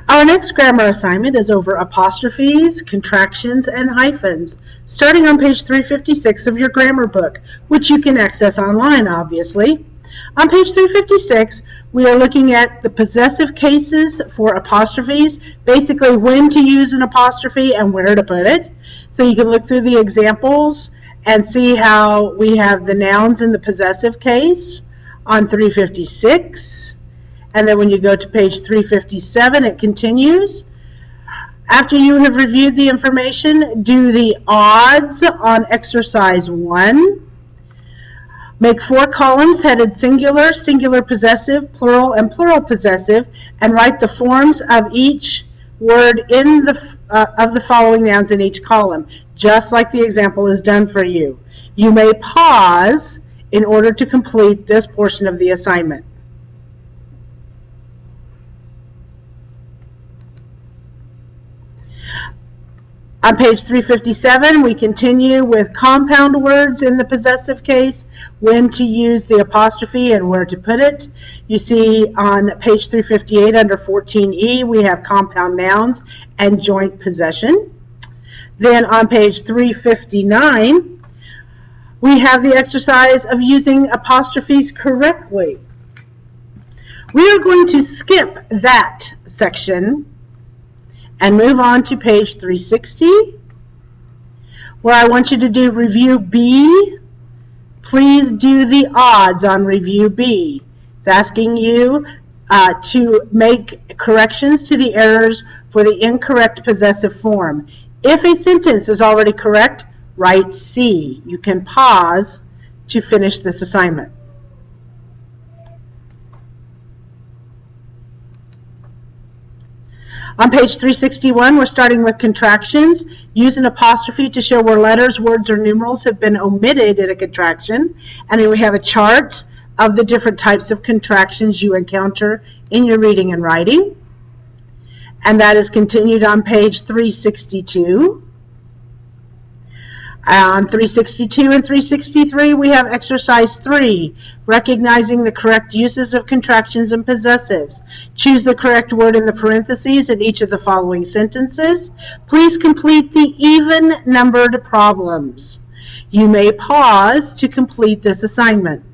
Our next grammar assignment is over apostrophes, contractions, and hyphens, starting on page 356 of your grammar book, which you can access online, obviously. On page 356, we are looking at the possessive cases for apostrophes, basically when to use an apostrophe and where to put it. So you can look through the examples and see how we have the nouns in the possessive case on 356. And then when you go to page 357, it continues. After you have reviewed the information, do the odds on exercise 1. Make 4 columns headed singular, singular possessive, plural, and plural possessive, and write the forms of each word in of the following nouns in each column, just like the example is done for you. You may pause in order to complete this portion of the assignment. On page 357, we continue with compound words in the possessive case, when to use the apostrophe and where to put it. You see on page 358 under 14E, we have compound nouns and joint possession. Then on page 359, we have the exercise of using apostrophes correctly. We are going to skip that section and move on to page 360, where I want you to do review B. Please do the odds on review B. It's asking you to make corrections to the errors for the incorrect possessive form. If a sentence is already correct, write C. You can pause to finish this assignment. On page 361, we're starting with contractions. Use an apostrophe to show where letters, words, or numerals have been omitted in a contraction. And then we have a chart of the different types of contractions you encounter in your reading and writing. And that is continued on page 362. On 362 and 363, we have exercise 3, recognizing the correct uses of contractions and possessives. Choose the correct word in the parentheses in each of the following sentences. Please complete the even-numbered problems. You may pause to complete this assignment.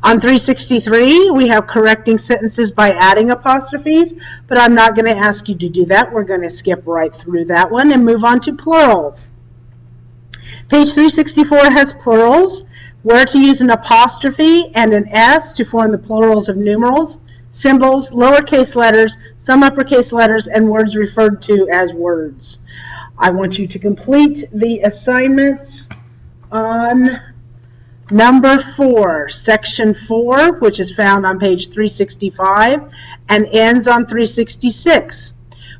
On 363, we have correcting sentences by adding apostrophes, but I'm not going to ask you to do that. We're going to skip right through that one and move on to plurals. Page 364 has plurals, where to use an apostrophe and an S to form the plurals of numerals, symbols, lowercase letters, some uppercase letters, and words referred to as words. I want you to complete the assignments on Number 4, section 4, which is found on page 365 and ends on 366.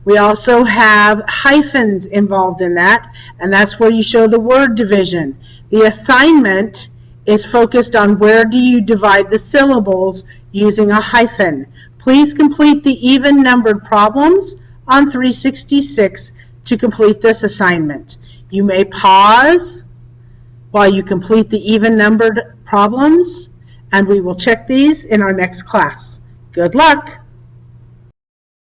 We also have hyphens involved in that, and that's where you show the word division. The assignment is focused on where do you divide the syllables using a hyphen. Please complete the even-numbered problems on 366 to complete this assignment. You may pause while you complete the even-numbered problems, and we will check these in our next class. Good luck!